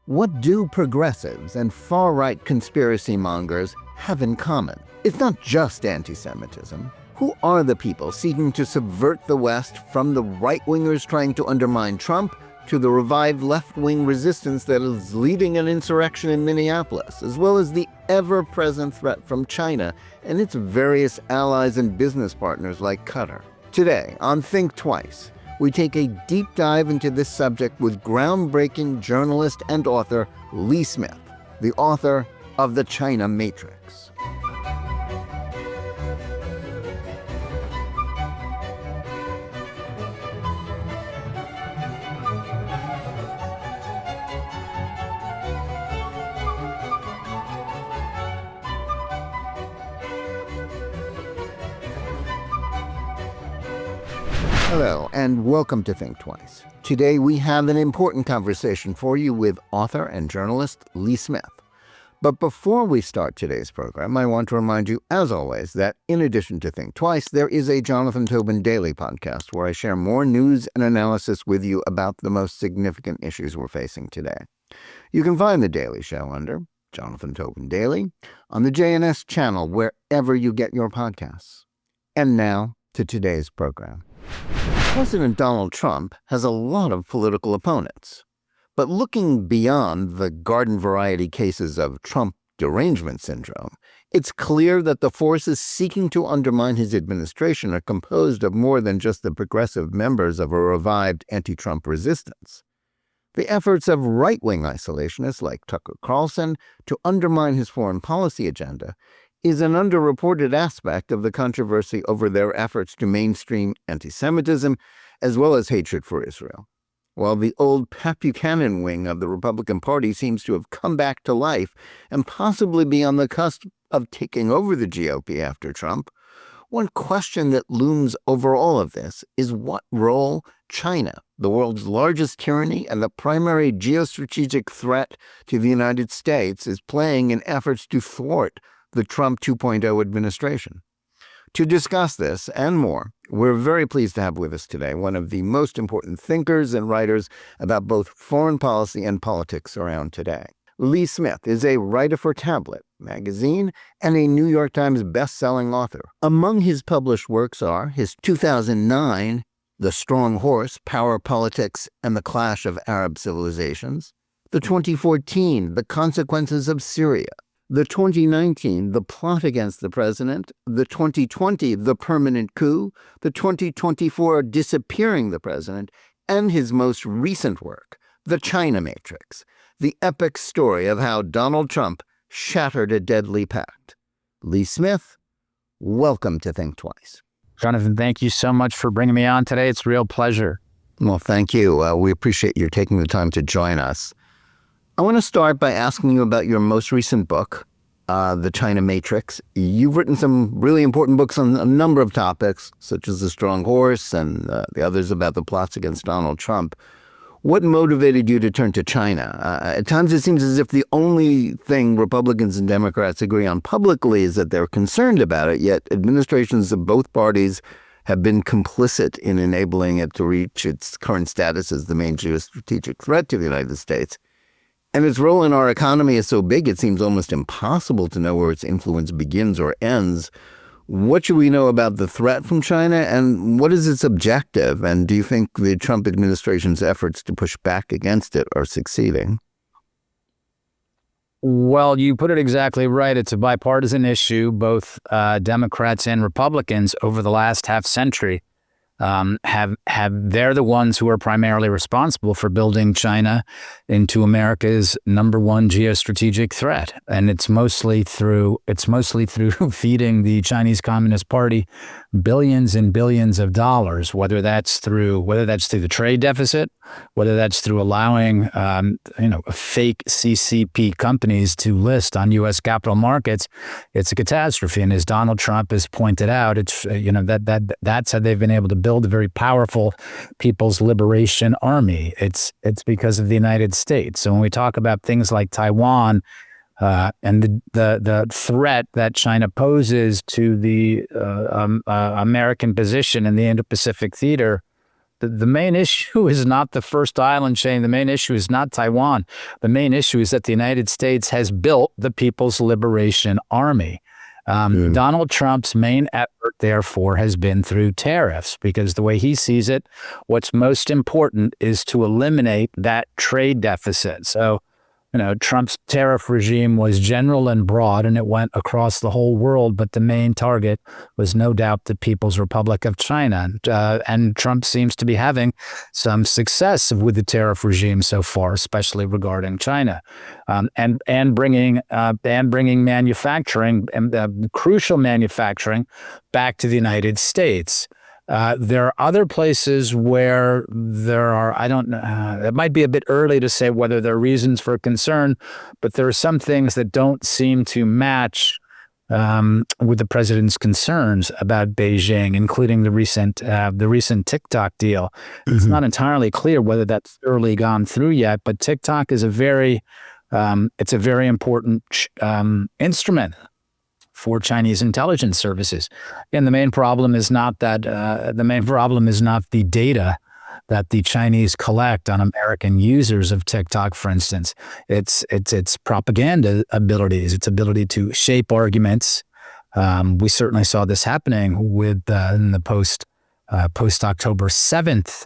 What do progressives and far-right conspiracy mongers have in common? It's not just anti-Semitism. Who are the people seeking to subvert the West, from the right-wingers trying to undermine Trump to the revived left-wing resistance that is leading an insurrection in Minneapolis, as well as the ever-present threat from China and its various allies and business partners like Qatar? Today, on Think Twice, we take a deep dive into this subject with groundbreaking journalist and author Lee Smith, the author of The China Matrix. Hello, and welcome to Think Twice. Today we have an important conversation for you with author and journalist Lee Smith. But before we start today's program, I want to remind you, as always, that in addition to Think Twice, there is a Jonathan Tobin daily podcast where I share more news and analysis with you about the most significant issues we're facing today. You can find the Daily Show under Jonathan Tobin Daily on the JNS channel, wherever you get your podcasts. And now to today's program. President Donald Trump has a lot of political opponents. But looking beyond the garden variety cases of Trump derangement syndrome, it's clear that the forces seeking to undermine his administration are composed of more than just the progressive members of a revived anti-Trump resistance. The efforts of right-wing isolationists like Tucker Carlson to undermine his foreign policy agenda is an underreported aspect of the controversy over their efforts to mainstream anti-Semitism as well as hatred for Israel. While the old Pat Buchanan wing of the Republican Party seems to have come back to life and possibly be on the cusp of taking over the GOP after Trump, one question that looms over all of this is what role China, the world's largest tyranny and the primary geostrategic threat to the United States, is playing in efforts to thwart the Trump 2.0 administration. To discuss this and more, we're very pleased to have with us today one of the most important thinkers and writers about both foreign policy and politics around today. Lee Smith is a writer for Tablet magazine and a New York Times best-selling author. Among his published works are his 2009 The Strong Horse, Power, Politics, and the Clash of Arab Civilizations, the 2014 The Consequences of Syria, the 2019, The Plot Against the President, the 2020, The Permanent Coup, the 2024, Disappearing the President, and his most recent work, The China Matrix, the epic story of how Donald Trump shattered a deadly pact. Lee Smith, welcome to Think Twice. Jonathan, thank you so much for bringing me on today. It's a real pleasure. Well, thank you. We appreciate you taking the time to join us. I want to start by asking you about your most recent book, The China Matrix. You've written some really important books on a number of topics, such as The Strong Horse and the others about the plots against Donald Trump. What motivated you to turn to China? At times it seems as if the only thing Republicans and Democrats agree on publicly is that they're concerned about it, yet administrations of both parties have been complicit in enabling it to reach its current status as the main geostrategic threat to the United States. And its role in our economy is so big, it seems almost impossible to know where its influence begins or ends. What should we know about the threat from China, and what is its objective? And do you think the Trump administration's efforts to push back against it are succeeding? Well, you put it exactly right. It's a bipartisan issue. Both Democrats and Republicans over the last half century they're the ones who are primarily responsible for building China into America's number one geostrategic threat, and it's mostly through feeding the Chinese Communist Party billions and billions of dollars, whether that's through the trade deficit, whether that's through allowing fake CCP companies to list on U.S. capital markets. It's a catastrophe, and as Donald Trump has pointed out, it's that's how they've been able to build a very powerful People's Liberation Army. It's because of the United States. So when we talk about things like Taiwan and the threat that China poses to the American position in the Indo-Pacific theater, the main issue is not the first island chain. The main issue is not Taiwan. The main issue is that the United States has built the People's Liberation Army. Donald Trump's main effort, therefore, has been through tariffs, because the way he sees it, what's most important is to eliminate that trade deficit. So, Trump's tariff regime was general and broad, and it went across the whole world, but the main target was no doubt the People's Republic of China. And Trump seems to be having some success with the tariff regime so far, especially regarding China, and bringing manufacturing, and crucial manufacturing, back to the United States. There are other places where there are, I don't know, it might be a bit early to say whether there are reasons for concern, but there are some things that don't seem to match with the president's concerns about Beijing, including the recent TikTok deal. Mm-hmm. It's not entirely clear whether that's thoroughly gone through yet, but TikTok is a very important instrument for Chinese intelligence services. And the main problem is not that the data that the Chinese collect on American users of TikTok, for instance. It's propaganda abilities, its ability to shape arguments. We certainly saw this happening with in the post October 7th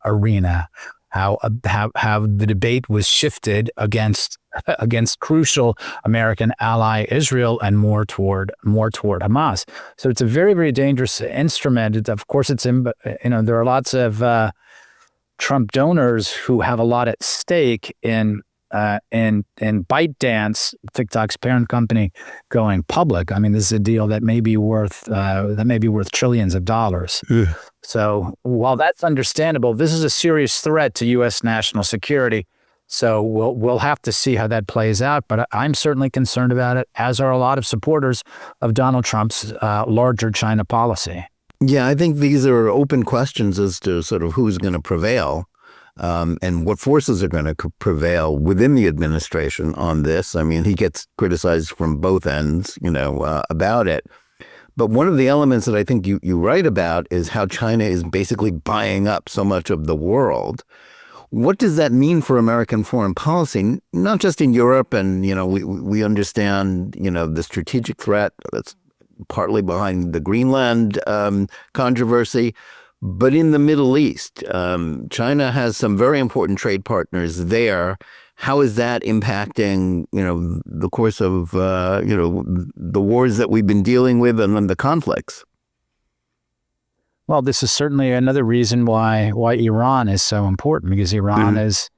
arena. How the debate was shifted against crucial American ally Israel and more toward Hamas. So it's a very, very dangerous instrument. Of course, there are lots of Trump donors who have a lot at stake in ByteDance, TikTok's parent company, going public. I mean, this is a deal that may be worth trillions of dollars. Yeah. So while that's understandable, this is a serious threat to U.S. national security. So we'll have to see how that plays out. But I'm certainly concerned about it, as are a lot of supporters of Donald Trump's larger China policy. Yeah, I think these are open questions as to sort of who's going to prevail. And what forces are going to prevail within the administration on this. I mean, he gets criticized from both ends, about it. But one of the elements that I think you write about is how China is basically buying up so much of the world. What does that mean for American foreign policy? Not just in Europe, and we understand the strategic threat that's partly behind the Greenland controversy. But in the Middle East, China has some very important trade partners there. How is that impacting, the course of, the wars that we've been dealing with and the conflicts? Well, this is certainly another reason why Iran is so important, because Iran is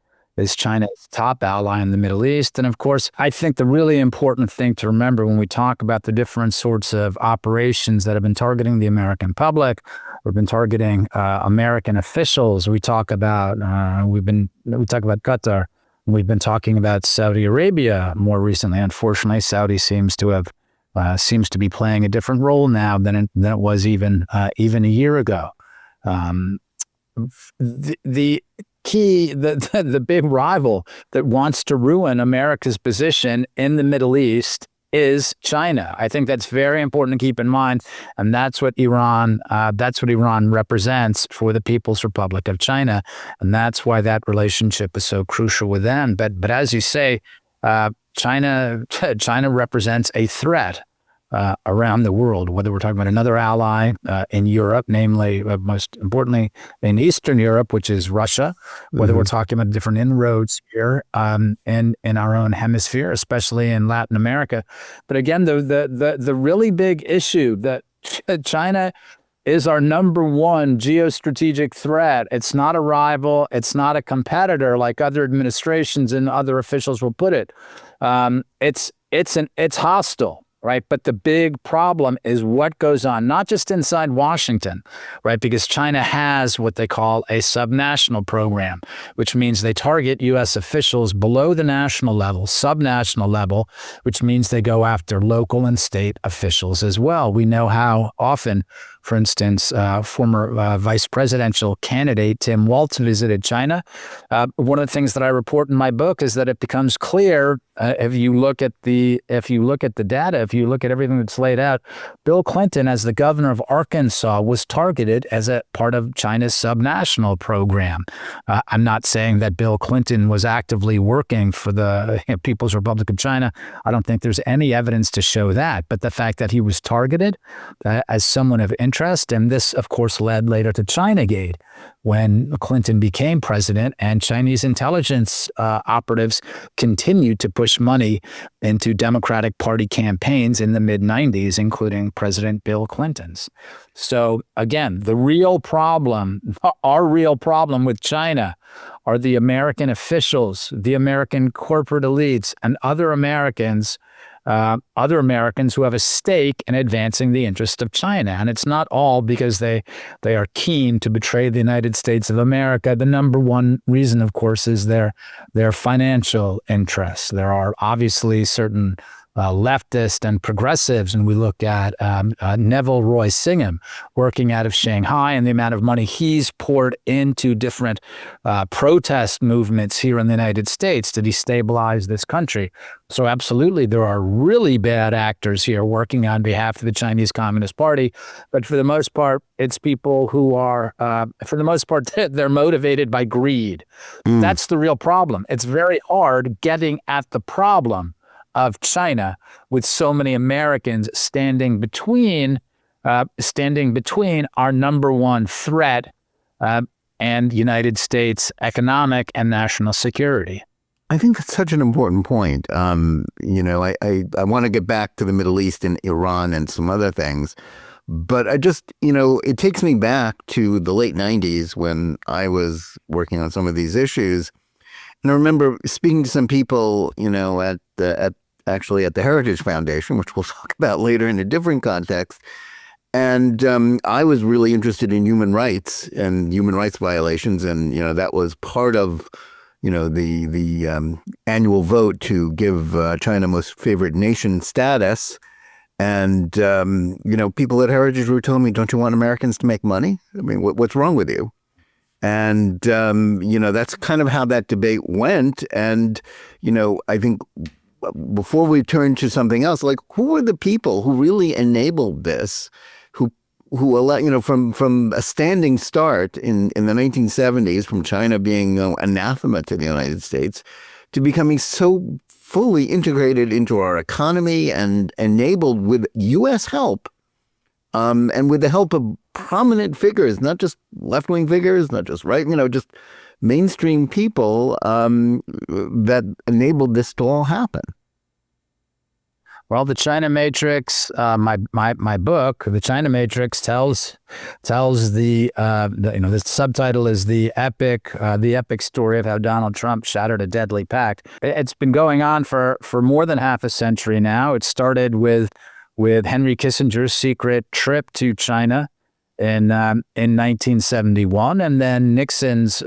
China's top ally in the Middle East. And of course, I think the really important thing to remember when we talk about the different sorts of operations that have been targeting the American public, we've been targeting American officials. We talk about Qatar. We've been talking about Saudi Arabia more recently. Unfortunately, Saudi seems to be playing a different role now than it was even a year ago. The key, the big rival that wants to ruin America's position in the Middle East is China. I think that's very important to keep in mind, and that's what Iran represents for the People's Republic of China, and that's why that relationship is so crucial with them. But as you say, China represents a threat around the world, whether we're talking about another ally in Europe, namely, most importantly, in Eastern Europe, which is Russia, whether we're talking about different inroads here in our own hemisphere, especially in Latin America. But again, the really big issue that China is our number one geostrategic threat. It's not a rival. It's not a competitor like other administrations and other officials will put it. It's hostile. Right. But the big problem is what goes on, not just inside Washington, right? Because China has what they call a subnational program, which means they target U.S. officials below the national level, subnational level, which means they go after local and state officials as well. We know how often For instance, former vice presidential candidate Tim Walz visited China. One of the things that I report in my book is that it becomes clear if you look at the data, if you look at everything that's laid out, Bill Clinton, as the governor of Arkansas, was targeted as a part of China's subnational program. I'm not saying that Bill Clinton was actively working for the People's Republic of China. I don't think there's any evidence to show that. But the fact that he was targeted as someone of interest, and this, of course, led later to Chinagate, when Clinton became president and Chinese intelligence operatives continued to push money into Democratic Party campaigns in the mid-90s, including President Bill Clinton's. So again, the real problem, our real problem with China are the American officials, the American corporate elites, and other Americans who have a stake in advancing the interest of China. And it's not all because they are keen to betray the United States of America. The number one reason, of course, is their financial interests. There are obviously certain leftists and progressives, and we look at Neville Roy Singham working out of Shanghai and the amount of money he's poured into different protest movements here in the United States to destabilize this country. So absolutely, there are really bad actors here working on behalf of the Chinese Communist Party. But for the most part, it's people who are, for the most part, they're motivated by greed. That's the real problem. It's very hard getting at the problem of China with so many Americans standing between our number one threat and United States economic and national security. I think that's such an important point. I want to get back to the Middle East and Iran and some other things, but I just, it takes me back to the late 90s when I was working on some of these issues. And I remember speaking to some people, at the Heritage Foundation, which we'll talk about later in a different context. And I was really interested in human rights and human rights violations. And, that was part of, the annual vote to give China most favored nation status. And, people at Heritage were telling me, don't you want Americans to make money? I mean, what's wrong with you? And, that's kind of how that debate went. And, I think before we turn to something else, like who are the people who really enabled this, who allow, from a standing start in the 1970s, from China being anathema to the United States, to becoming so fully integrated into our economy and enabled with U.S. help, and with the help of prominent figures, not just left-wing figures, not just right, just mainstream people that enabled this to all happen. Well, the China Matrix, my book, the China Matrix tells the subtitle is the epic story of how Donald Trump shattered a deadly pact. It's been going on for more than half a century now. It started with Henry Kissinger's secret trip to China in 1971, and then Nixon's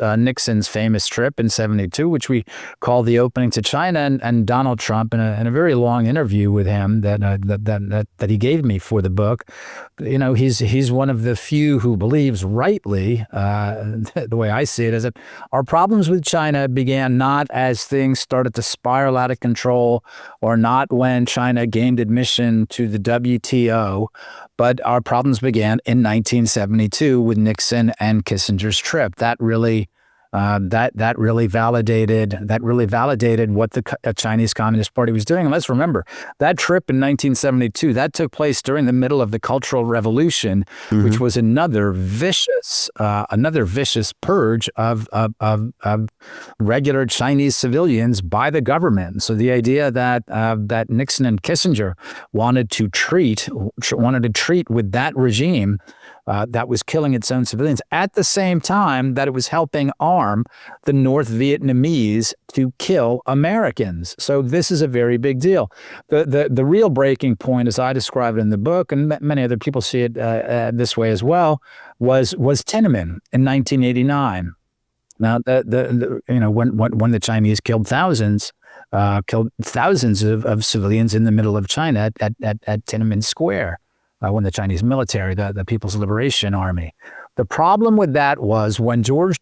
famous trip in 72, which we call the opening to China, and Donald Trump in a very long interview with him that he gave me for the book. He's one of the few who believes rightly, the way I see it, is that our problems with China began not as things started to spiral out of control, or not when China gained admission to the WTO, but our problems began in 1972 with Nixon and Kissinger's trip. That really validated what the Chinese Communist Party was doing. And let's remember, that trip in 1972, that took place during the middle of the Cultural Revolution, which was another vicious purge of regular Chinese civilians by the government. So the idea that Nixon and Kissinger wanted to treat with that regime that was killing its own civilians, at the same time that it was helping arm the North Vietnamese to kill Americans. So this is a very big deal. The real breaking point, as I describe it in the book, and many other people see it this way as well, was Tiananmen in 1989. Now, when the Chinese killed thousands of civilians in the middle of China at Tiananmen Square. when the Chinese military, the People's Liberation Army. The problem with that was when George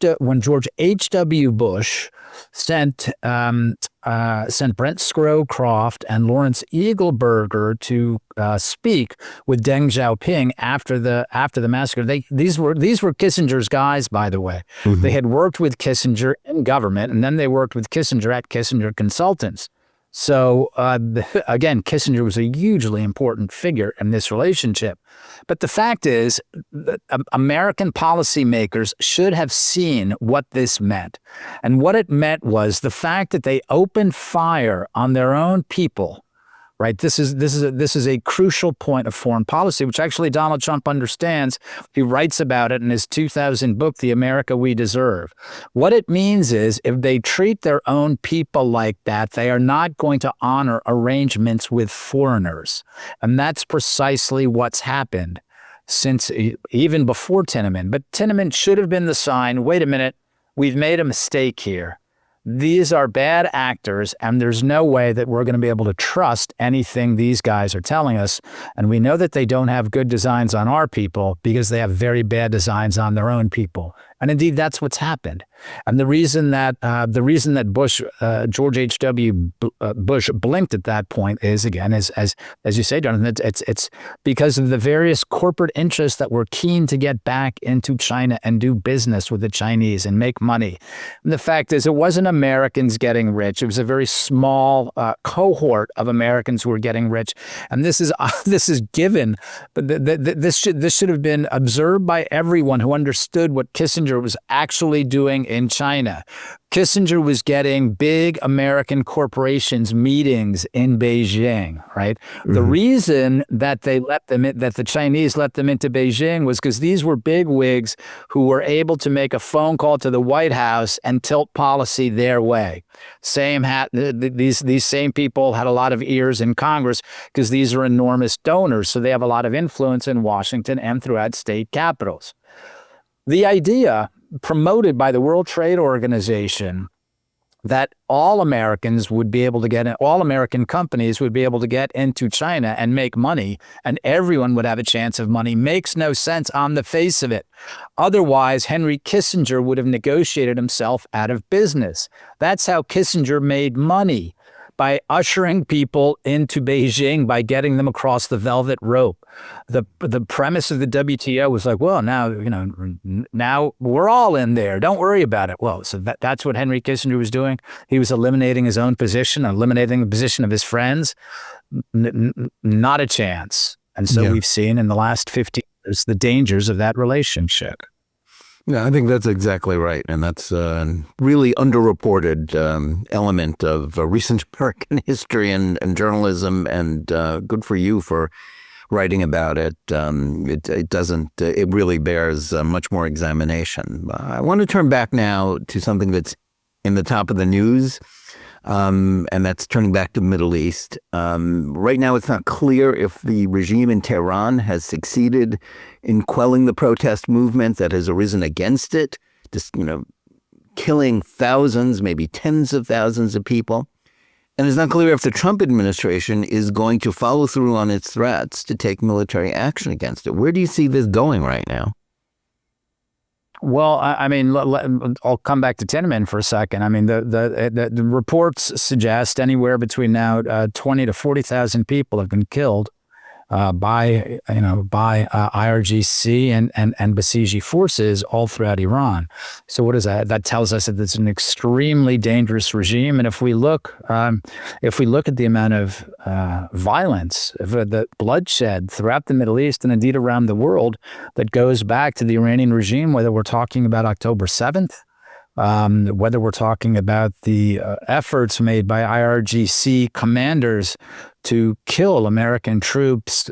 H.W. Bush sent Brent Scrowcroft and Lawrence Eagleburger to speak with Deng Xiaoping after the massacre. These were Kissinger's guys, by the way. Mm-hmm. They had worked with Kissinger in government, and then they worked with Kissinger at Kissinger Consultants. So, again, Kissinger was a hugely important figure in this relationship. But the fact is that American policymakers should have seen what this meant. And what it meant was the fact that they opened fire on their own people. Right. This is a crucial point of foreign policy, which actually Donald Trump understands. He writes about it in his 2000 book, The America We Deserve. What it means is if they treat their own people like that, they are not going to honor arrangements with foreigners. And that's precisely what's happened since even before Tiananmen. But Tiananmen should have been the sign, wait a minute, we've made a mistake here. These are bad actors, and there's no way that we're going to be able to trust anything these guys are telling us. And we know that they don't have good designs on our people because they have very bad designs on their own people. And indeed, that's what's happened. And the reason that George H.W. Bush blinked at that point is, again, as you say, Jonathan, it's because of the various corporate interests that were keen to get back into China and do business with the Chinese and make money. And the fact is, it wasn't Americans getting rich. It was a very small cohort of Americans who were getting rich. And this is given, but this should have been observed by everyone who understood what Kissinger was actually doing in China. Kissinger was getting big American corporations meetings in Beijing, right? Mm-hmm. The reason that the Chinese let them into Beijing was because these were big wigs who were able to make a phone call to the White House and tilt policy their way. These same people had a lot of ears in Congress because these are enormous donors, so they have a lot of influence in Washington and throughout state capitals. The idea promoted by the World Trade Organization that all American companies would be able to get into China and make money, and everyone would have a chance of money, makes no sense on the face of it. Otherwise, Henry Kissinger would have negotiated himself out of business. That's how Kissinger made money, by ushering people into Beijing, by getting them across the velvet rope. The premise of the WTO was like, well, now we're all in there. Don't worry about it. Well, so that's what Henry Kissinger was doing. He was eliminating his own position, eliminating the position of his friends. Not a chance. And so We've seen in the last 50 years the dangers of that relationship. Yeah, I think that's exactly right. And that's a really underreported element of recent American history and journalism. And good for you for writing about it. It really bears much more examination. I want to turn back now to something that's in the top of the news. And that's turning back to the Middle East. Right now, it's not clear if the regime in Tehran has succeeded in quelling the protest movement that has arisen against it, just, killing thousands, maybe tens of thousands of people. And it's not clear if the Trump administration is going to follow through on its threats to take military action against it. Where do you see this going right now? Well, I'll come back to Tiananmen for a second. I mean, the reports suggest anywhere between now 20 to 40,000 people have been killed by IRGC and Basiji forces all throughout Iran. So what is that? That tells us that it's an extremely dangerous regime. And if we look at the amount of violence, the bloodshed throughout the Middle East and indeed around the world that goes back to the Iranian regime, whether we're talking about October 7th, whether we're talking about the efforts made by IRGC commanders to kill American troops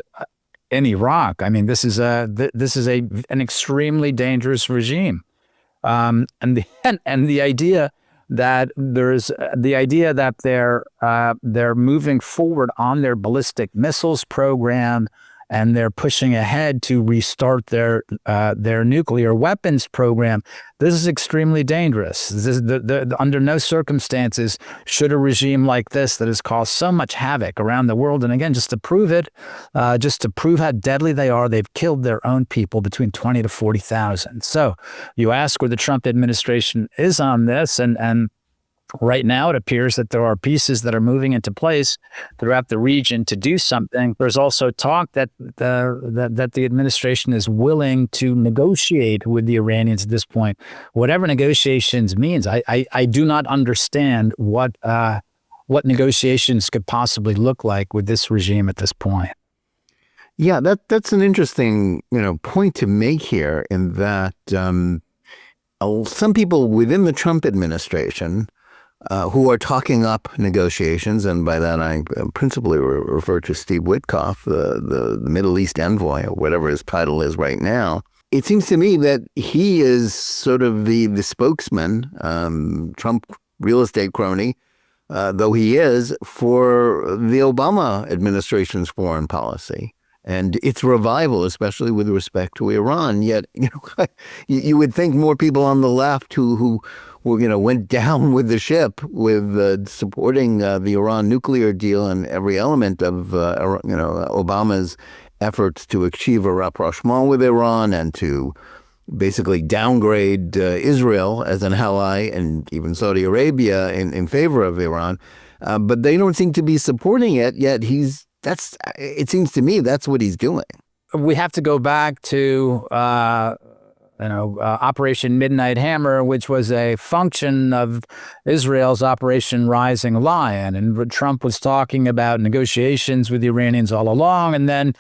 in Iraq. I mean, this is an extremely dangerous regime, and the idea that they're moving forward on their ballistic missiles program and they're pushing ahead to restart their nuclear weapons program. This is extremely dangerous. This is under no circumstances should a regime like this that has caused so much havoc around the world, and again, just to prove it, just to prove how deadly they are, they've killed their own people, between 20 to 40,000. So you ask where the Trump administration is on this, and right now, it appears that there are pieces that are moving into place throughout the region to do something. There's also talk that the administration is willing to negotiate with the Iranians at this point. Whatever negotiations means, I do not understand what negotiations could possibly look like with this regime at this point. Yeah, that's an interesting point to make here, in that some people within the Trump administration who are talking up negotiations, and by that I principally refer to Steve Witkoff, the Middle East envoy, or whatever his title is right now. It seems to me that he is sort of the spokesman, Trump real estate crony, though he is, for the Obama administration's foreign policy and its revival, especially with respect to Iran. Yet, you would think more people on the left who went down with the ship with supporting the Iran nuclear deal and every element of Obama's efforts to achieve a rapprochement with Iran and to basically downgrade Israel as an ally, and even Saudi Arabia in favor of Iran. But they don't seem to be supporting it, yet it seems to me that's what he's doing. We have to go back to Operation Midnight Hammer, which was a function of Israel's Operation Rising Lion. And Trump was talking about negotiations with the Iranians all along. And then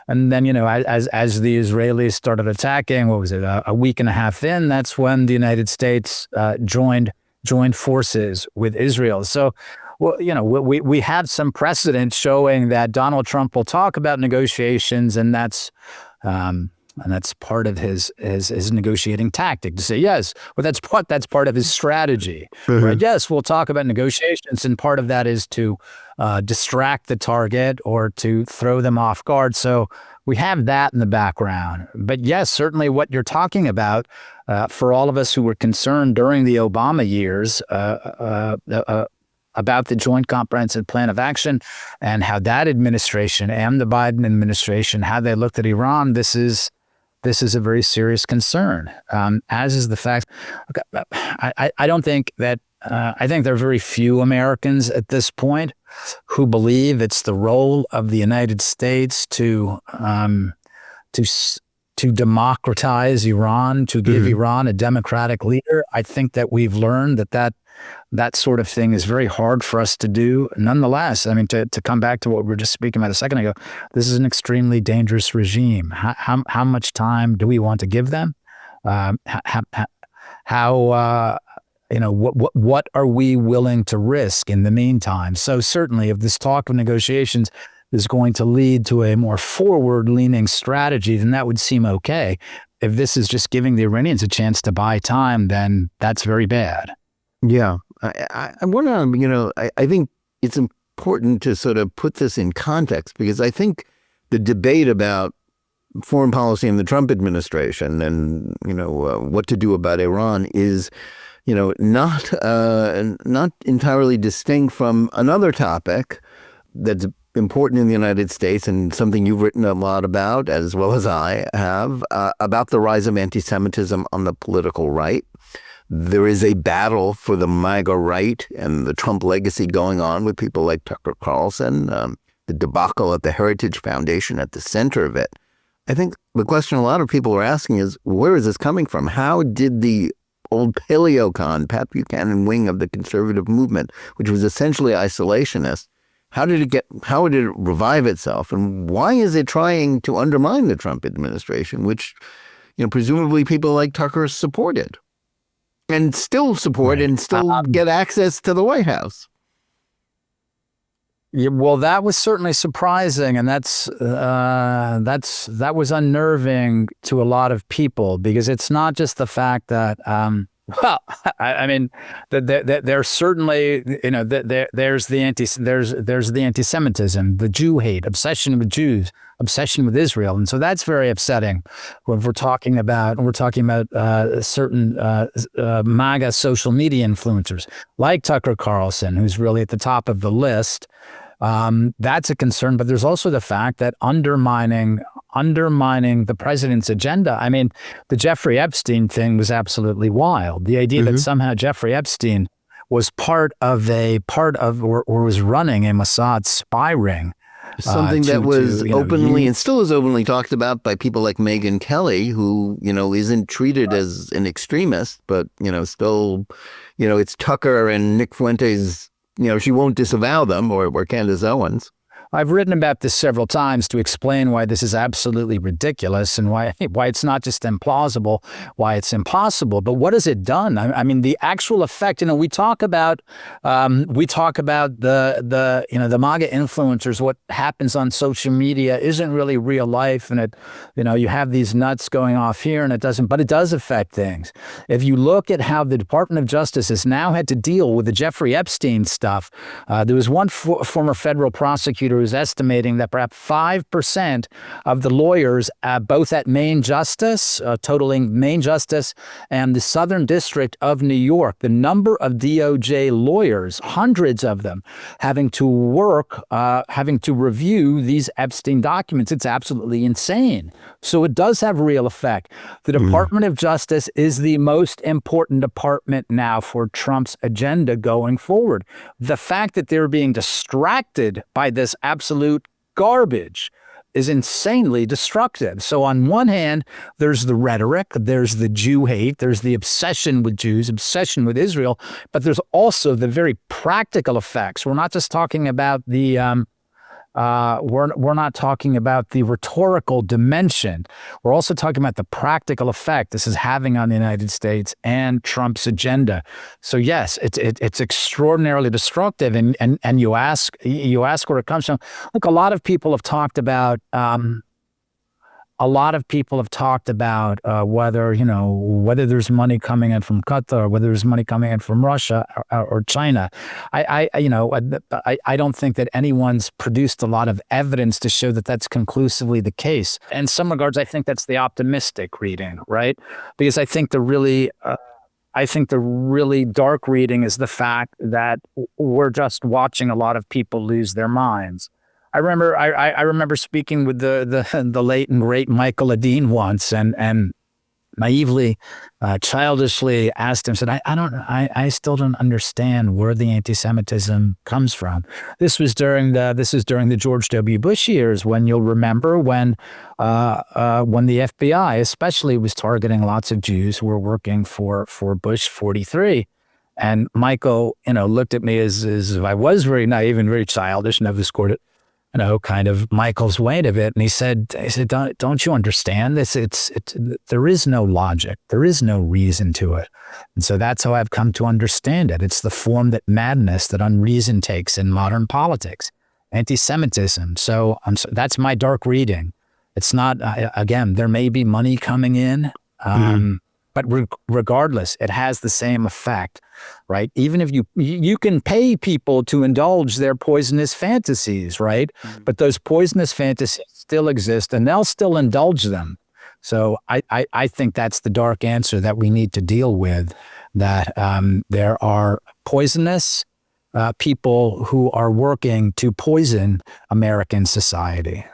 as the Israelis started attacking, what was it, a week and a half in, that's when the United States joined forces with Israel. So, we have some precedent showing that Donald Trump will talk about negotiations, and that's part of his negotiating tactic, to say yes. Well, that's part of his strategy. Mm-hmm. Right? Yes, we'll talk about negotiations, and part of that is to distract the target or to throw them off guard. So we have that in the background. But yes, certainly what you're talking about, for all of us who were concerned during the Obama years about the Joint Comprehensive Plan of Action and how that administration and the Biden administration, how they looked at Iran, this is a very serious concern, as is the fact. I don't think that, I think there are very few Americans at this point who believe it's the role of the United States to democratize Iran, to give Iran a democratic leader. I think that we've learned that sort of thing is very hard for us to do. Nonetheless, I mean, to come back to what we were just speaking about a second ago, this is an extremely dangerous regime. How much time do we want to give them? What are we willing to risk in the meantime? So certainly, if this talk of negotiations is going to lead to a more forward-leaning strategy, then that would seem okay. If this is just giving the Iranians a chance to buy time, then that's very bad. Yeah. I want to, I think it's important to sort of put this in context, because I think the debate about foreign policy in the Trump administration and, what to do about Iran is, not entirely distinct from another topic that's important in the United States, and something you've written a lot about, as well as I have, about the rise of antisemitism on the political right. There is a battle for the MAGA right and the Trump legacy going on with people like Tucker Carlson, the debacle at the Heritage Foundation at the center of it. I think the question a lot of people are asking is, where is this coming from? How did the old paleocon, Pat Buchanan wing of the conservative movement, which was essentially isolationist, how did it revive itself? And why is it trying to undermine the Trump administration, which, presumably people like Tucker supported? And still support, right, and still get access to the White House. Yeah, well, that was certainly surprising, and that was unnerving to a lot of people, because it's not just the fact that Well, I mean, there's certainly, there's the anti-Semitism, the Jew hate, obsession with Jews, obsession with Israel, and so that's very upsetting. When we're talking about certain MAGA social media influencers like Tucker Carlson, who's really at the top of the list. That's a concern, but there's also the fact that undermining the president's agenda. I mean, the Jeffrey Epstein thing was absolutely wild. The idea that somehow Jeffrey Epstein was part of or was running a Mossad spy ring. Something that was openly and still is openly talked about by people like Megyn Kelly, who, isn't treated as an extremist, but, still, it's Tucker and Nick Fuentes. She won't disavow them, or Candace Owens. I've written about this several times to explain why this is absolutely ridiculous and why it's not just implausible, why it's impossible. But what has it done? I mean, the actual effect. We talk about the MAGA influencers. What happens on social media isn't really real life, and you have these nuts going off here, and it doesn't. But it does affect things. If you look at how the Department of Justice has now had to deal with the Jeffrey Epstein stuff, there was one former federal prosecutor who's estimating that perhaps 5% of the lawyers, both at Main Justice, totaling Main Justice and the Southern District of New York, the number of DOJ lawyers, hundreds of them, having to review these Epstein documents, it's absolutely insane. So it does have real effect. The Department of Justice is the most important department now for Trump's agenda going forward. The fact that they're being distracted by this absolute garbage is insanely destructive. So on one hand, there's the rhetoric, there's the Jew hate, there's the obsession with Jews, obsession with Israel, but there's also the very practical effects. We're not just talking about the we're not talking about the rhetorical dimension. We're also talking about the practical effect this is having on the United States and Trump's agenda. So yes, it's extraordinarily destructive. And you ask where it comes from. Look, a lot of people have talked about whether there's money coming in from Qatar, whether there's money coming in from Russia or China. I don't think that anyone's produced a lot of evidence to show that that's conclusively the case. In some regards, I think that's the optimistic reading, right? Because I think the really dark reading is the fact that we're just watching a lot of people lose their minds. I remember speaking with the late and great Michael Adine once, and naively, childishly asked him, said, I still don't understand where the anti-Semitism comes from. This was during the George W. Bush years, when you'll remember when the FBI especially was targeting lots of Jews who were working for Bush 43. And Michael, looked at me as if I was very naive and very childish, never scored it. Kind of Michael's way of it. And he said, don't you understand this? There is no logic. There is no reason to it. And so that's how I've come to understand it. It's the form that madness, that unreason takes in modern politics, anti-Semitism. So that's my dark reading. It's not, again, there may be money coming in, but regardless, it has the same effect, right? Even if you can pay people to indulge their poisonous fantasies, right? But those poisonous fantasies still exist, and they'll still indulge them. So I think that's the dark answer that we need to deal with, that there are poisonous people who are working to poison American society.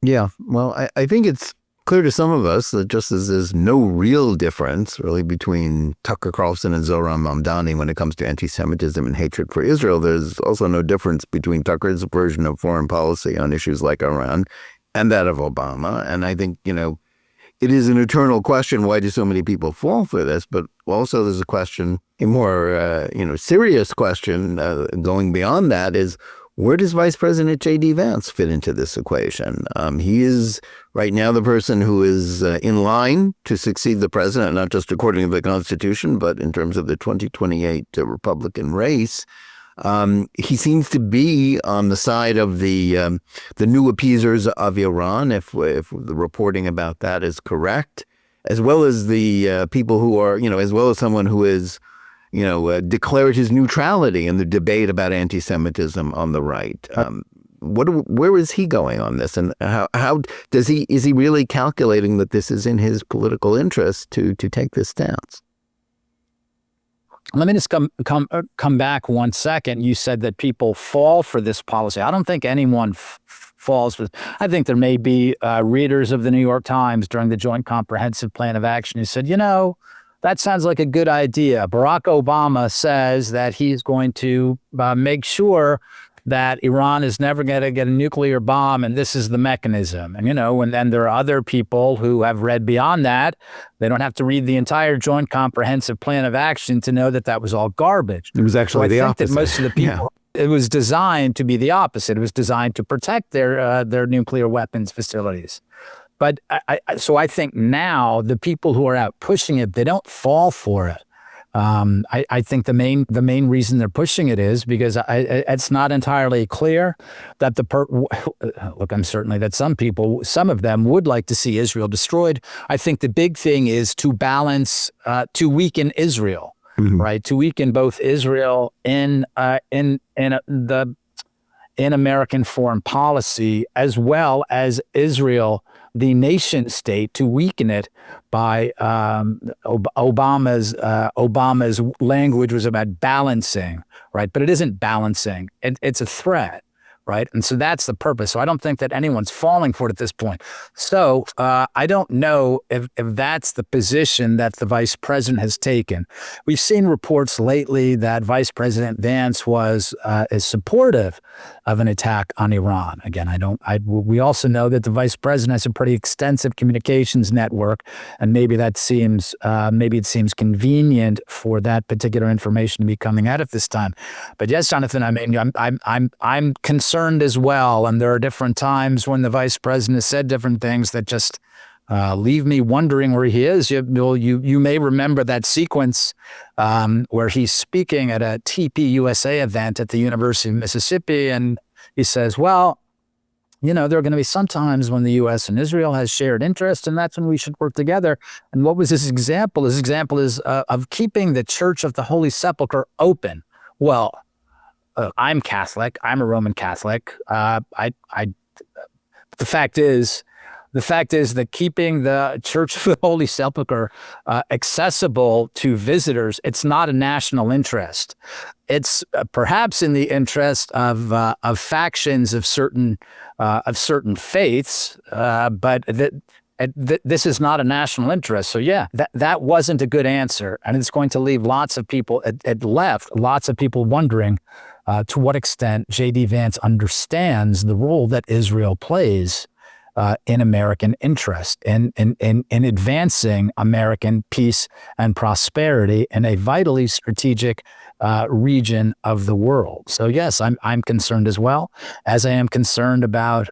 Yeah, well, I think it's clear to some of us that just as there's no real difference really between Tucker Carlson and Zohran Mamdani when it comes to anti-Semitism and hatred for Israel, there's also no difference between Tucker's version of foreign policy on issues like Iran and that of Obama. And I think, it is an eternal question, why do so many people fall for this? But also there's a question, a more, serious question going beyond that is, where does Vice President J.D. Vance fit into this equation? He is right now the person who is in line to succeed the president, not just according to the Constitution, but in terms of the 2028 Republican race. He seems to be on the side of the new appeasers of Iran, if the reporting about that is correct. as well as the people who are, as well as someone who is, declared his neutrality in the debate about anti-Semitism on the right. Where is he going on this, and how is he really calculating that this is in his political interest to take this stance? Let me just come back 1 second. You said that people fall for this policy. I don't think anyone falls for. I think there may be readers of the New York Times during the Joint Comprehensive Plan of Action who said, that sounds like a good idea. Barack Obama says that he's going to make sure that Iran is never going to get a nuclear bomb, and this is the mechanism. And, and then there are other people who have read beyond that. They don't have to read the entire Joint Comprehensive Plan of Action to know that that was all garbage. It was actually the opposite. I think that most of the people, it was designed to be the opposite. It was designed to protect their nuclear weapons facilities. But so I think now the people who are out pushing it, they don't fall for it. I think the main reason they're pushing it is because it's not entirely clear that look, I'm certainly that some of them would like to see Israel destroyed. I think the big thing is to balance, to weaken Israel, right? To weaken both Israel in American foreign policy, as well as Israel, the nation state, to weaken it by Obama's language was about balancing, right? But it isn't balancing. It's a threat, right? And so that's the purpose. So I don't think that anyone's falling for it at this point. So I don't know if that's the position that the vice president has taken. We've seen reports lately that Vice President Vance is supportive of an attack on Iran. Again, we also know that the vice president has a pretty extensive communications network, and maybe it seems convenient for that particular information to be coming out at this time. But yes, Jonathan, I mean, I'm concerned as well, and there are different times when the vice president has said different things that just leave me wondering where he is. You may remember that sequence where he's speaking at a TPUSA event at the University of Mississippi, and he says, well, there are going to be some times when the U.S. and Israel has shared interest, and that's when we should work together. And what was his example? His example is of keeping the Church of the Holy Sepulchre open. Well, I'm Catholic. I'm a Roman Catholic. The fact is that keeping the Church of the Holy Sepulchre accessible to visitors, it's not a national interest. It's perhaps in the interest of factions of certain faiths, but this is not a national interest. So yeah, that wasn't a good answer, and it's going to leave lots of people. It left lots of people wondering to what extent J.D. Vance understands the role that Israel plays in American interest, in advancing American peace and prosperity in a vitally strategic region of the world. So yes, I'm concerned as well, as I am concerned about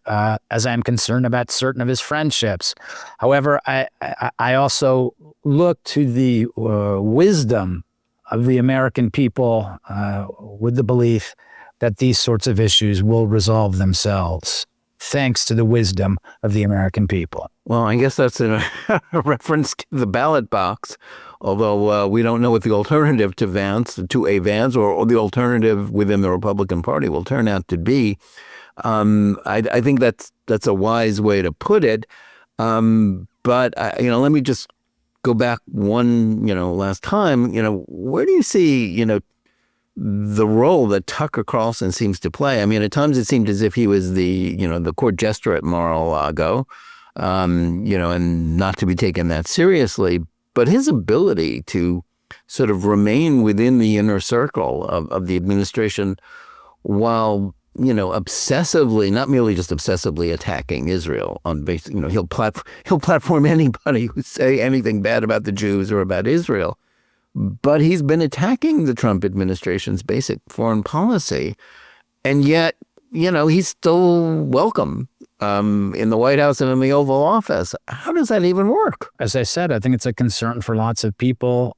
certain of his friendships. However, I also look to the wisdom of the American people with the belief that these sorts of issues will resolve themselves, thanks to the wisdom of the American people. Well, I guess that's a reference to the ballot box, although we don't know what the alternative to a Vance, or the alternative within the Republican Party will turn out to be. I think that's a wise way to put it. But let me just go back one last time. Where do you see the role that Tucker Carlson seems to play? I mean, at times it seemed as if he was the court jester at Mar-a-Lago, and not to be taken that seriously. But his ability to sort of remain within the inner circle of the administration while, obsessively, not merely just obsessively attacking Israel on basic, he'll platform anybody who say anything bad about the Jews or about Israel. But he's been attacking the Trump administration's basic foreign policy, and yet, he's still welcome in the White House and in the Oval Office. How does that even work? As I said, I think it's a concern for lots of people.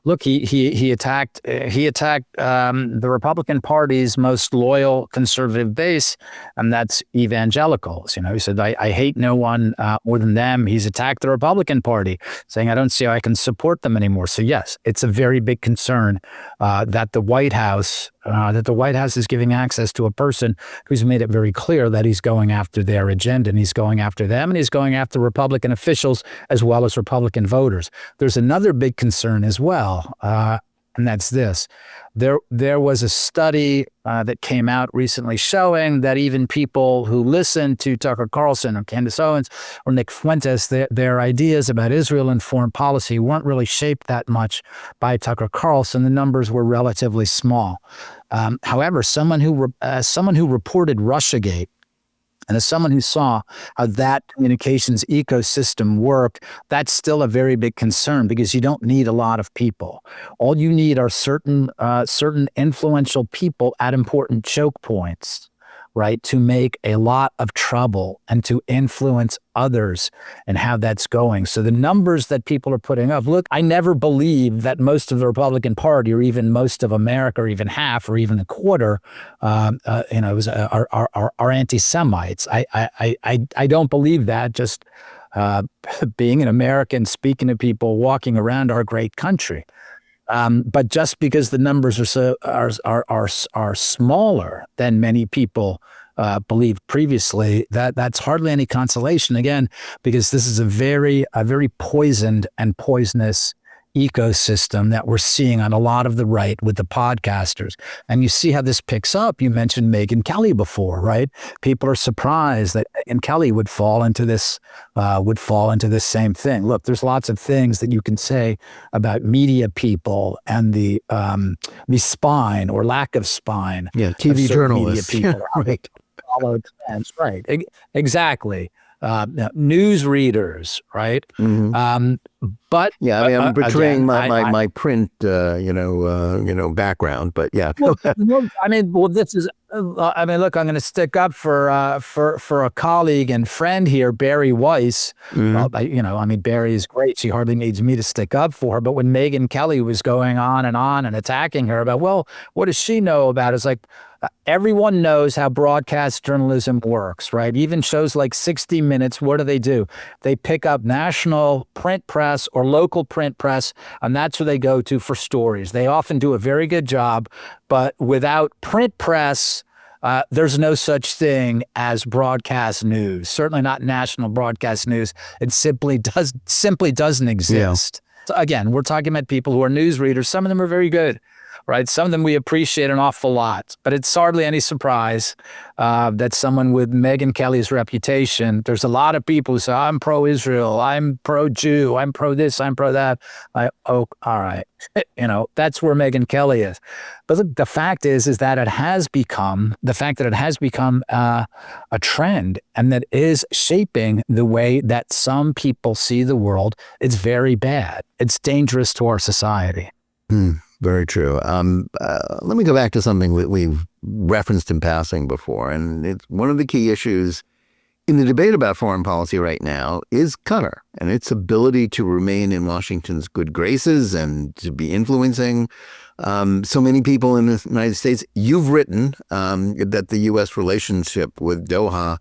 Look, he attacked the Republican Party's most loyal conservative base, and that's evangelicals. He said, I hate no one more than them. He's attacked the Republican Party, saying, I don't see how I can support them anymore. So yes, it's a very big concern that the White House is giving access to a person who's made it very clear that he's going after their agenda, and he's going after them, and he's going after Republican officials as well as Republican voters. There's another big concern as well, and that's this. There was a study that came out recently showing that even people who listen to Tucker Carlson or Candace Owens or Nick Fuentes, their ideas about Israel and foreign policy weren't really shaped that much by Tucker Carlson. The numbers were relatively small. However, someone who reported Russiagate, and as someone who saw how that communications ecosystem worked, that's still a very big concern because you don't need a lot of people. All you need are certain influential people at important choke points, right, to make a lot of trouble and to influence others and how that's going. So the numbers that people are putting up, look, I never believed that most of the Republican Party or even most of America or even half or even a quarter, are anti-Semites. I don't believe that. Just being an American, speaking to people, walking around our great country. But just because the numbers are smaller than many people believed previously, that's hardly any consolation. Again, because this is a very poisoned and poisonous ecosystem that we're seeing on a lot of the right with the podcasters. And you see how this picks up. You mentioned Megyn Kelly before, right? People are surprised that Megyn Kelly would fall into this same thing. Look, there's lots of things that you can say about media people and the spine or lack of spine. Yeah, TV journalists. Media people, right? Follow trends, right? Exactly. News readers, right? Mm-hmm. But yeah, I mean, I'm betraying again, my print, background. But yeah, well, this is. Look, I'm going to stick up for a colleague and friend here, Barry Weiss. Mm-hmm. Barry is great. She hardly needs me to stick up for her. But when Megyn Kelly was going on and attacking her about, well, what does she know about it? It's like, everyone knows how broadcast journalism works, right? Even shows like 60 Minutes, what do? They pick up national print press or local print press, and that's where they go to for stories. They often do a very good job, but without print press, there's no such thing as broadcast news. Certainly not national broadcast news. It simply doesn't exist. Yeah. So again, we're talking about people who are news readers. Some of them are very good. Right. Some of them we appreciate an awful lot, but it's hardly any surprise that someone with Megyn Kelly's reputation, there's a lot of people who say, I'm pro-Israel, I'm pro-Jew, I'm pro-this, I'm pro-that. All right. That's where Megyn Kelly is. But look, the fact is that it has become a trend, and that is shaping the way that some people see the world. It's very bad. It's dangerous to our society. Very true. Let me go back to something we've referenced in passing before, and it's one of the key issues in the debate about foreign policy right now is Qatar and its ability to remain in Washington's good graces and to be influencing so many people in the United States. You've written that the U.S. relationship with Doha,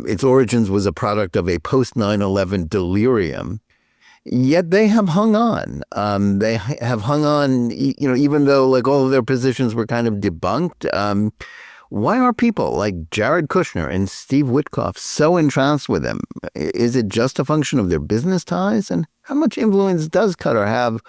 its origins was a product of a post-9/11 delirium. Yet they have hung on. They have hung on, even though like all of their positions were kind of debunked. Why are people like Jared Kushner and Steve Witkoff so entranced with them? Is it just a function of their business ties? And how much influence does Qatar have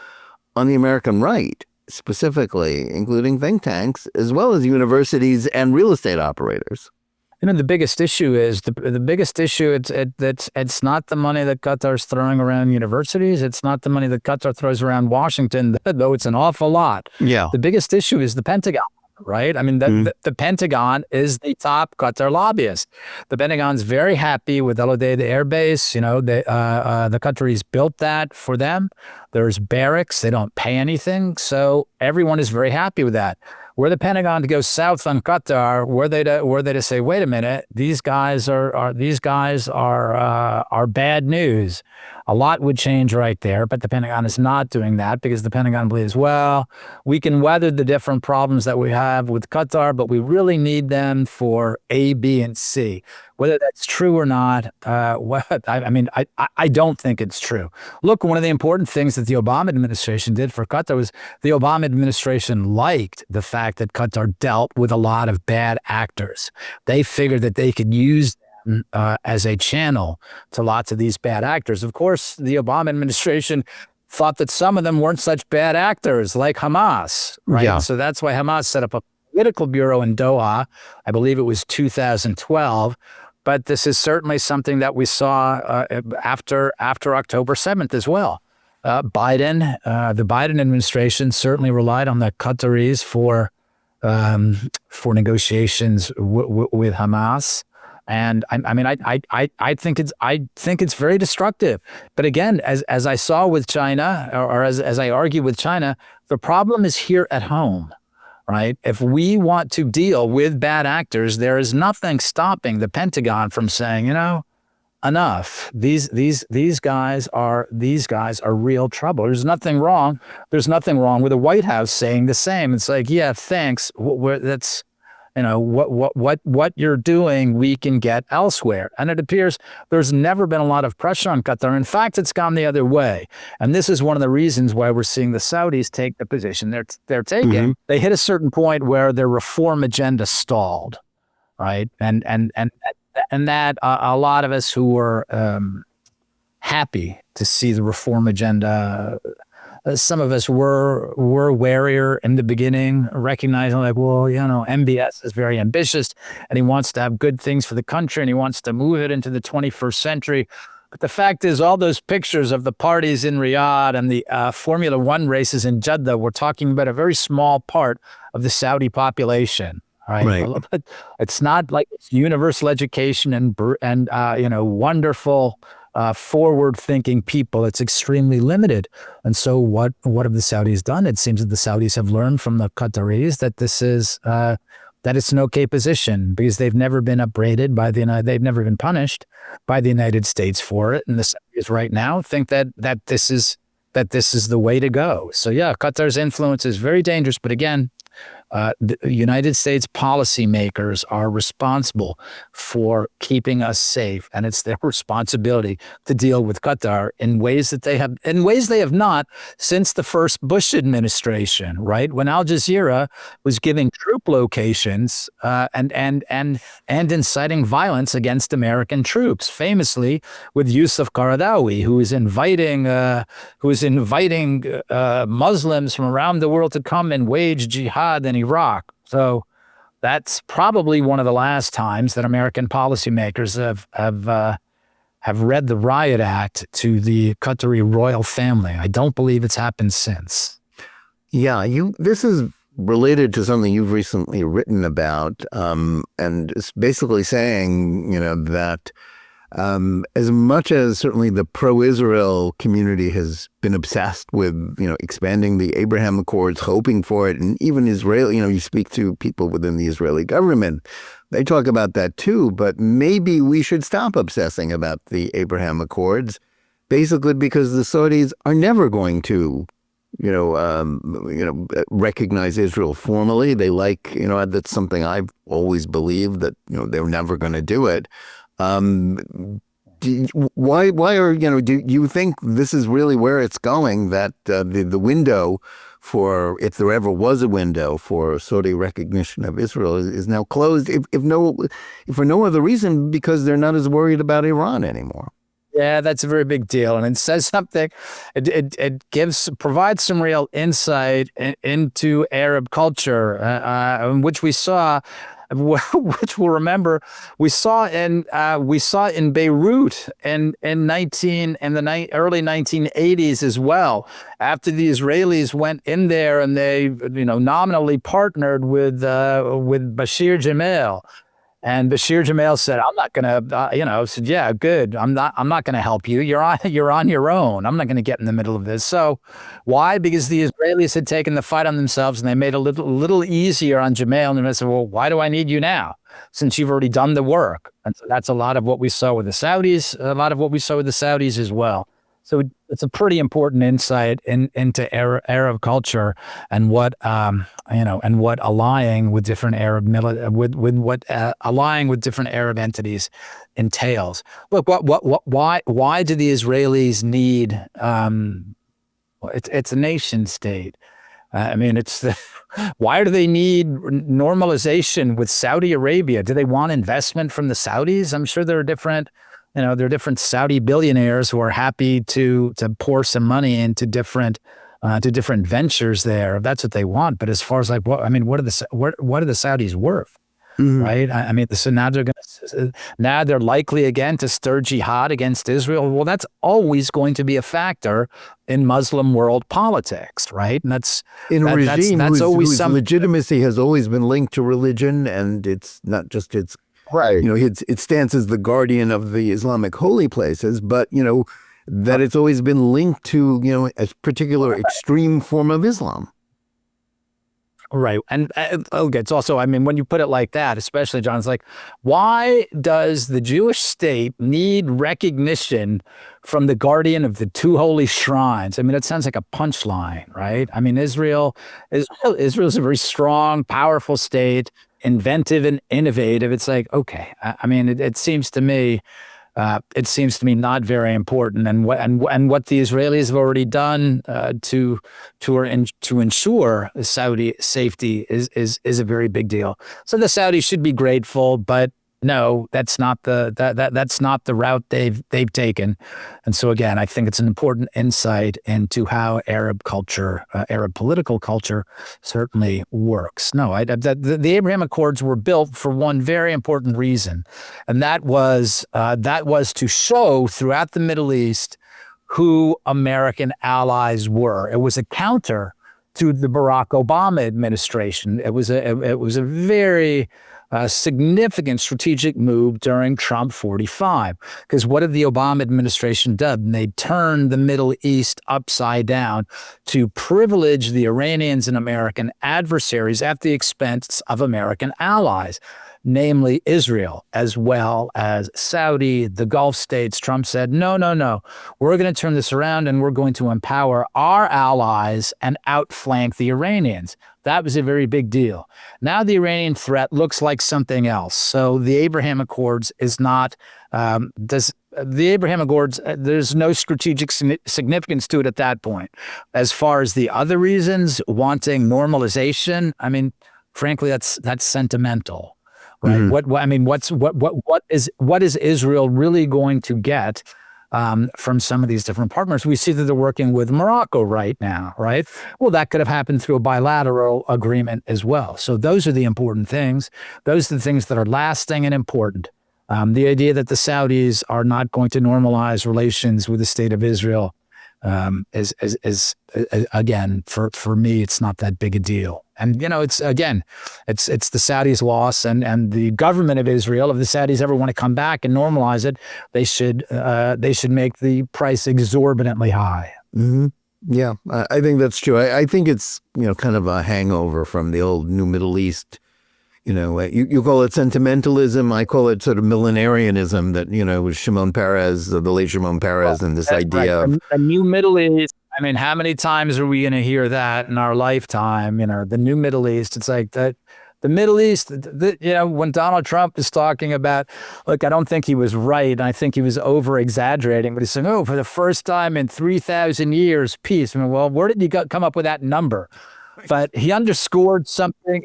on the American right, specifically, including think tanks, as well as universities and real estate operators? The biggest issue is it's not the money that Qatar's throwing around universities. It's not the money that Qatar throws around Washington, though it's an awful lot. Yeah. The biggest issue is the Pentagon, right? The Pentagon is the top Qatar lobbyist. The Pentagon's very happy with El Udeid Air Base. The country's built that for them. There's barracks. They don't pay anything. So everyone is very happy with that. were the Pentagon to go south on Qatar, were they to say, wait a minute, these guys are bad news, a lot would change right there. But the Pentagon is not doing that because the Pentagon believes, well, we can weather the different problems that we have with Qatar, but we really need them for A, B, and C. Whether that's true or not, I don't think it's true. Look, one of the important things that the Obama administration did for Qatar was the Obama administration liked the fact that Qatar dealt with a lot of bad actors. They figured that they could use them as a channel to lots of these bad actors. Of course, the Obama administration thought that some of them weren't such bad actors, like Hamas, right? Yeah. So that's why Hamas set up a political bureau in Doha. I believe it was 2012. But this is certainly something that we saw after October 7th as well. The Biden administration certainly relied on the Qataris for negotiations with Hamas, and I think it's very destructive. But again, as I saw with China, or as I argue with China, the problem is here at home. Right? If we want to deal with bad actors, there is nothing stopping the Pentagon from saying, enough. These guys are real trouble. There's nothing wrong. There's nothing wrong with the White House saying the same. It's like, yeah, thanks. That's what you're doing, we can get elsewhere. And it appears there's never been a lot of pressure on Qatar. In fact, it's gone the other way. And this is one of the reasons why we're seeing the Saudis take the position they're taking. Mm-hmm. They hit a certain point where their reform agenda stalled, right? And that a lot of us who were happy to see the reform agenda. Some of us were warier in the beginning, recognizing like, well, MBS is very ambitious and he wants to have good things for the country and he wants to move it into the 21st century. But the fact is, all those pictures of the parties in Riyadh and the Formula One races in Jeddah, we're talking about a very small part of the Saudi population. Right. It's not like it's universal education and wonderful forward-thinking people. It's extremely limited. And so what have the Saudis done? It seems that the Saudis have learned from the Qataris that this is that it's an okay position because they've never been upbraided by they've never been punished by the United States for it. And the Saudis right now think that this is the way to go. So yeah, Qatar's influence is very dangerous. But again, the United States policymakers are responsible for keeping us safe, and it's their responsibility to deal with Qatar in ways they have not since the first Bush administration, right? When Al Jazeera was giving troop locations and inciting violence against American troops, famously with Yusuf Qaradawi, who is inviting Muslims from around the world to come and wage jihad in Iraq. So that's probably one of the last times that American policymakers have read the Riot Act to the Qatari royal family. I don't believe it's happened since. Yeah, this is related to something you've recently written about, and it's basically saying, that as much as certainly the pro-Israel community has been obsessed with, expanding the Abraham Accords, hoping for it, and even Israel, you speak to people within the Israeli government, they talk about that too, but maybe we should stop obsessing about the Abraham Accords, basically because the Saudis are never going to, recognize Israel formally. They that's something I've always believed, that, they're never going to do it. Why are, do you think this is really where it's going, that the window for, if there ever was a window for Saudi recognition of Israel, is now closed, if for no other reason, because they're not as worried about Iran anymore? Yeah, that's a very big deal. And it says something, it provides some real insight into Arab culture, which we saw, which we'll remember, we saw in Beirut in the early 1980s as well. After the Israelis went in there and they, nominally partnered with Bashir Gemayel. And Bashir Gemayel said, "I'm not going to, said, yeah, good. I'm not going to help you. You're on your own. I'm not going to get in the middle of this." So why? Because the Israelis had taken the fight on themselves and they made it a little easier on Gemayel. And they said, well, why do I need you now, since you've already done the work? And so that's a lot of what we saw with the Saudis, as well. So it's a pretty important insight into Arab culture and what allying with different allying with different Arab entities entails. Look, why do the Israelis need? It's a nation state. Why do they need normalization with Saudi Arabia? Do they want investment from the Saudis? I'm sure there are different Saudi billionaires who are happy to pour some money into different ventures there. That's what they want. But as far as what are the Saudis worth? Mm-hmm. Right? So now they're likely again to stir jihad against Israel. Well, that's always going to be a factor in Muslim world politics, right? And that's in a regime whose legitimacy has always been linked to religion, and it's not just its right. It stands as the guardian of the Islamic holy places, but that it's always been linked to a particular extreme form of Islam. Right. And it's also, when you put it like that, especially, John, it's like, why does the Jewish state need recognition from the guardian of the two holy shrines? It sounds like a punchline, right? Israel's a very strong, powerful state, inventive and innovative. It's like, okay, it seems to me not very important, and what the Israelis have already done to ensure Saudi safety is a very big deal. So the Saudis should be grateful, but no, that's not the route they've taken. And so again, I think it's an important insight into how Arab culture, Arab political culture, certainly works. No, the Abraham Accords were built for one very important reason, and that was to show throughout the Middle East who American allies were. It was a counter to the Barack Obama administration. It was a very significant strategic move during Trump 45. Because what did the Obama administration do? They turned the Middle East upside down to privilege the Iranians and American adversaries at the expense of American allies, namely Israel, as well as Saudi, the Gulf states. Trump said, no, we're going to turn this around and we're going to empower our allies and outflank the Iranians. That was a very big deal. Now the Iranian threat looks like something else. So the Abraham Accords is not, there's no strategic significance to it at that point. As far as the other reasons, wanting normalization, frankly, that's sentimental. Right. Mm-hmm. What is Israel really going to get from some of these different partners? We see that they're working with Morocco right now, right? Well, that could have happened through a bilateral agreement as well. So those are the important things. Those are the things that are lasting and important. The idea that the Saudis are not going to normalize relations with the state of Israel is again, for me, it's not that big a deal. And, it's the Saudis' loss, and the government of Israel, if the Saudis ever want to come back and normalize it, they should make the price exorbitantly high. Mm-hmm. Yeah, I think that's true. I think it's, kind of a hangover from the old New Middle East. You call it sentimentalism. I call it sort of millenarianism that, with Shimon Peres, the late Shimon Peres, and this idea of a New Middle East. How many times are we going to hear that in our lifetime? The New Middle East. It's like that. The Middle East, when Donald Trump is talking about, look, I don't think he was right. I think he was over-exaggerating, but he's saying, for the first time in 3,000 years, peace. Well, where did you come up with that number? But he underscored something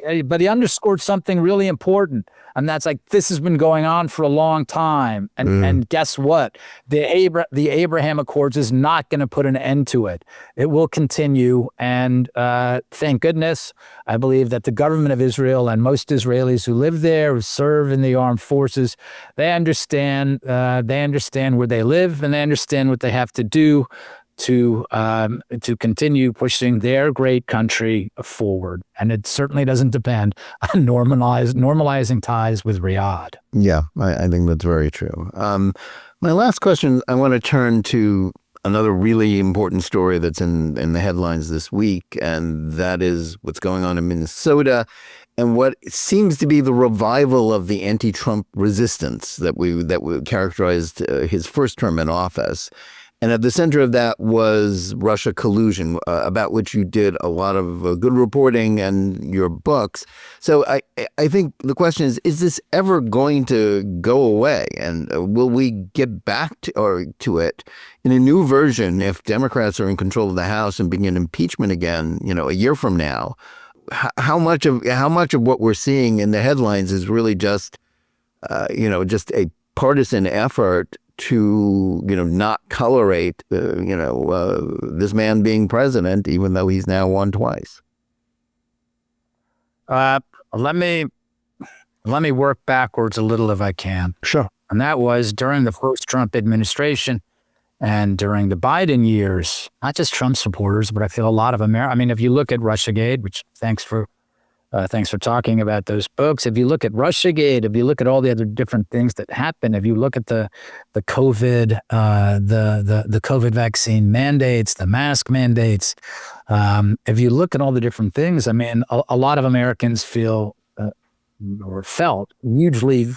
really important. And that's like, this has been going on for a long time. And guess what? The Abraham Accords is not going to put an end to it. It will continue. And thank goodness, I believe that the government of Israel and most Israelis who live there, who serve in the armed forces, they understand where they live, and they understand what they have to do to continue pushing their great country forward. And it certainly doesn't depend on normalizing ties with Riyadh. Yeah, I think that's very true. My last question, I want to turn to another really important story that's in the headlines this week, and that is what's going on in Minnesota and what seems to be the revival of the anti-Trump resistance that we characterized his first term in office. And at the center of that was Russia collusion, about which you did a lot of good reporting and your books. So I think the question is this ever going to go away? And will we get back to it in a new version if Democrats are in control of the House and begin impeachment again, a year from now? How much of what we're seeing in the headlines is really just a partisan effort to not tolerate this man being president, even though he's now won twice? Let me work backwards a little if I can. Sure. And that was during the first Trump administration and during the Biden years, not just Trump supporters, but I feel a lot of America. I mean, if you look at Russiagate, which thanks for talking about those books. If you look at Russiagate, if you look at all the other different things that happen, if you look at the COVID, the COVID vaccine mandates, the mask mandates, if you look at all the different things, I mean, a lot of Americans feel or felt hugely,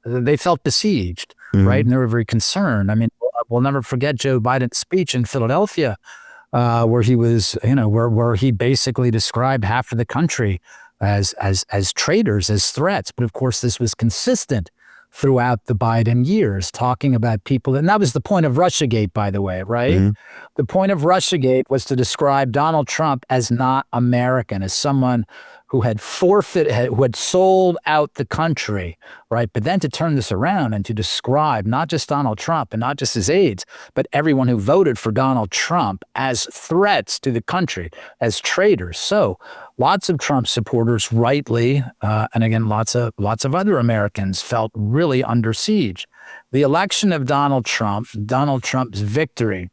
they felt besieged, right? And they were very concerned. I mean, we'll never forget Joe Biden's speech in Philadelphia, where he was, where he basically described half of the country as traitors, as threats. But of course, this was consistent throughout the Biden years, talking about people. And that was the point of Russiagate, by the way, right? Mm-hmm. The point of Russiagate was to describe Donald Trump as not American, as someone who had who had sold out the country, right? But then to turn this around and to describe not just Donald Trump and not just his aides, but everyone who voted for Donald Trump as threats to the country, as traitors. So lots of Trump supporters rightly, and again, lots of other Americans felt really under siege. The election of Donald Trump's victory,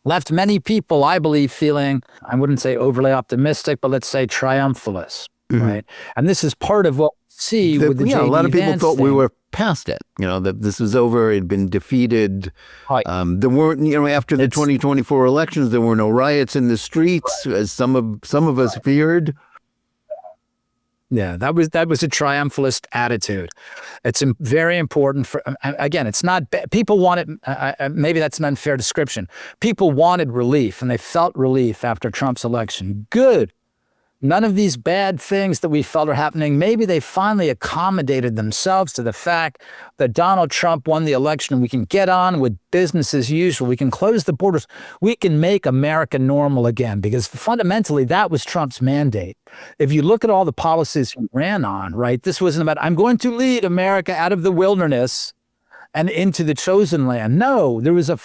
left many people, I believe, feeling, I wouldn't say overly optimistic, but let's say triumphalist, right? And this is part of what we see with the J.D. A lot of people Vance thought thing. we were past it, that this was over, it had been defeated. Right. There weren't, after the 2024 elections, there were no riots in the streets, as some of us feared. Yeah, that was a triumphalist attitude. It's very important for, again, it's not, people wanted, maybe that's an unfair description. People wanted relief and they felt relief after Trump's election. Good. None of these bad things that we felt are happening. Maybe they finally accommodated themselves to the fact that Donald Trump won the election and we can get on with business as usual. We can close the borders. We can make America normal again, because fundamentally that was Trump's mandate. If you look at all the policies he ran on, right, this wasn't about, I'm going to lead America out of the wilderness and into the chosen land. No, there was a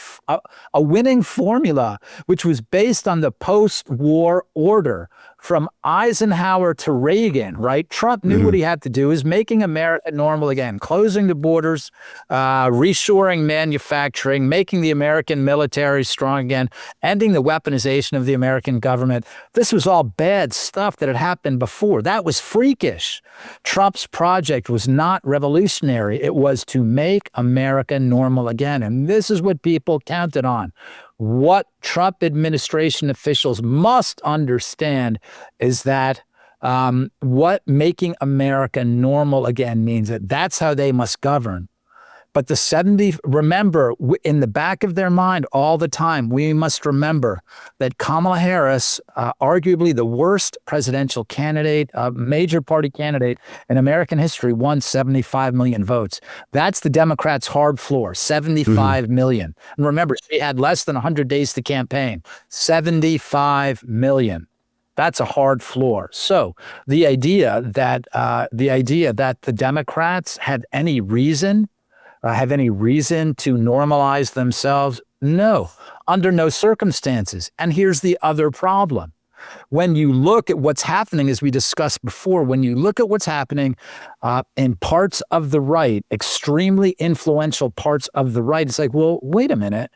winning formula, which was based on the post-war order from Eisenhower to Reagan, right? Trump knew what he had to do is making America normal again, closing the borders, reshoring manufacturing, making the American military strong again, ending the weaponization of the American government. This was all bad stuff that had happened before. That was freakish. Trump's project was not revolutionary. It was to make America normal again. And this is what people counted on. What Trump administration officials must understand is that what making America normal again means, that's how they must govern. But remember, in the back of their mind all the time, we must remember that Kamala Harris, arguably the worst presidential candidate, major party candidate in American history, won 75 million votes. That's the Democrats' hard floor, 75 million. And remember, she had less than 100 days to campaign, 75 million. That's a hard floor. So the idea that the Democrats have any reason to normalize themselves? No, under no circumstances. And here's the other problem. When you look at what's happening, as we discussed before, when you look at what's happening in parts of the right, extremely influential parts of the right, it's like, well, wait a minute.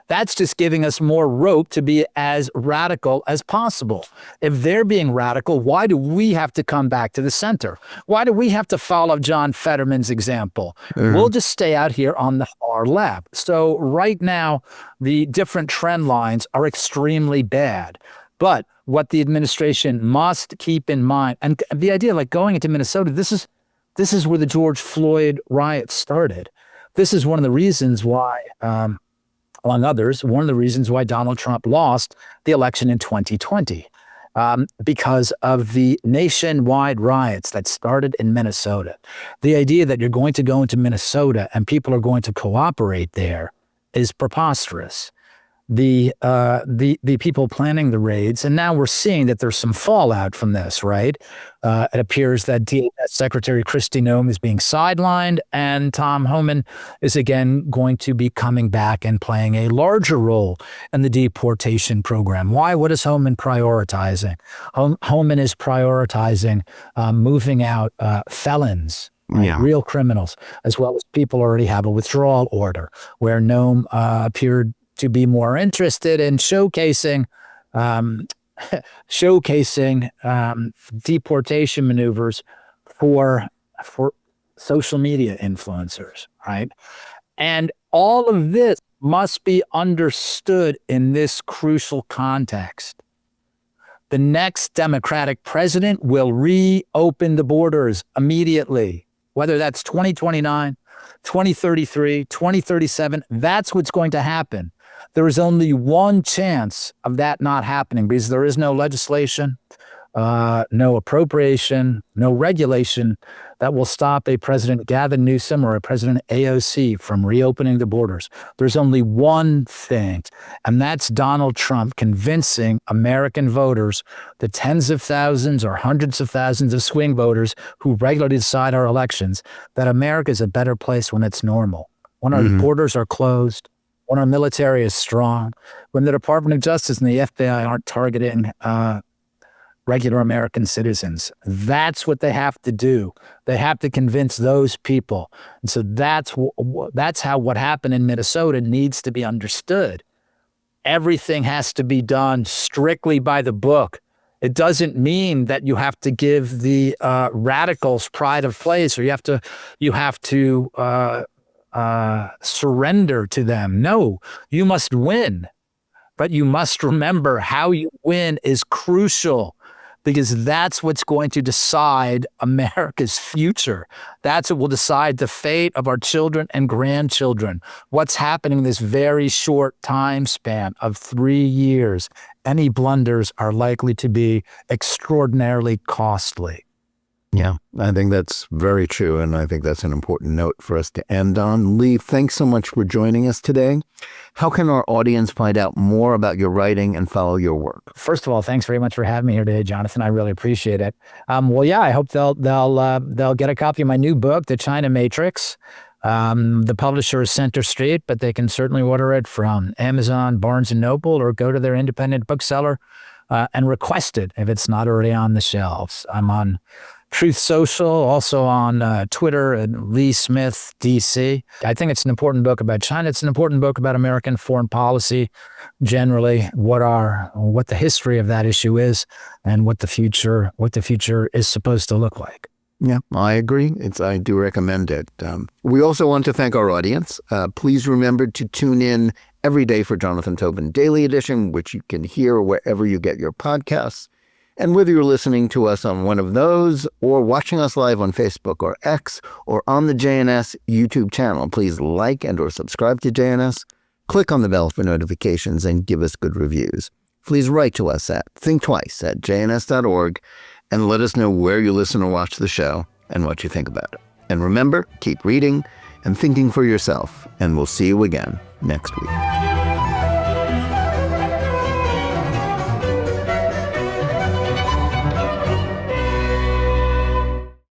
That's just giving us more rope to be as radical as possible. If they're being radical, why do we have to come back to the center? Why do we have to follow John Fetterman's example? We'll just stay out here on the far left. So right now, the different trend lines are extremely bad. But what the administration must keep in mind, and the idea like going into Minnesota, this is where the George Floyd riots started. This is one of the reasons why, among others, one of the reasons why Donald Trump lost the election in 2020, because of the nationwide riots that started in Minnesota. The idea that you're going to go into Minnesota and people are going to cooperate there is preposterous. The people planning the raids, and now we're seeing that there's some fallout from this, right? It appears that DHS Secretary Kristi Noem is being sidelined, and Tom Homan is again going to be coming back and playing a larger role in the deportation program. Why? What is Homan prioritizing? Homan is prioritizing moving out felons. Right? Real criminals, as well as people already have a withdrawal order, where Noem appeared to be more interested in showcasing deportation maneuvers for social media influencers, right? And all of this must be understood in this crucial context. The next Democratic president will reopen the borders immediately, whether that's 2029, 2033, 2037, that's what's going to happen. There is only one chance of that not happening because there is no legislation, no appropriation, no regulation that will stop a President Gavin Newsom or a President AOC from reopening the borders. There's only one thing, and that's Donald Trump convincing American voters, the tens of thousands or hundreds of thousands of swing voters who regularly decide our elections, that America is a better place when it's normal, when our borders are closed, when our military is strong, when the Department of Justice and the FBI aren't targeting regular American citizens. That's what they have to do. They have to convince those people. And so that's how what happened in Minnesota needs to be understood. Everything has to be done strictly by the book. It doesn't mean that you have to give the radicals pride of place, or you have to surrender to them. No, you must win. But you must remember how you win is crucial, because that's what's going to decide America's future. That's what will decide the fate of our children and grandchildren. What's happening in this very short time span of 3 years. Any blunders are likely to be extraordinarily costly. Yeah, I think that's very true, and I think that's an important note for us to end on. Lee, thanks so much for joining us today. How can our audience find out more about your writing and follow your work? First of all, thanks very much for having me here today, Jonathan. I really appreciate it. I hope they'll get a copy of my new book, The China Matrix. The publisher is Center Street, but they can certainly order it from Amazon, Barnes & Noble, or go to their independent bookseller and request it if it's not already on the shelves. I'm on Truth Social, also on Twitter, and Lee Smith, DC. I think it's an important book about China. It's an important book about American foreign policy generally, what the history of that issue is, and what the future is supposed to look like. Yeah, I agree. I do recommend it. We also want to thank our audience. Please remember to tune in every day for Jonathan Tobin Daily Edition, which you can hear wherever you get your podcasts. And whether you're listening to us on one of those or watching us live on Facebook or X or on the JNS YouTube channel, please like and or subscribe to JNS, click on the bell for notifications, and give us good reviews. Please write to us at thinktwice@jns.org and let us know where you listen or watch the show and what you think about it. And remember, keep reading and thinking for yourself, and we'll see you again next week.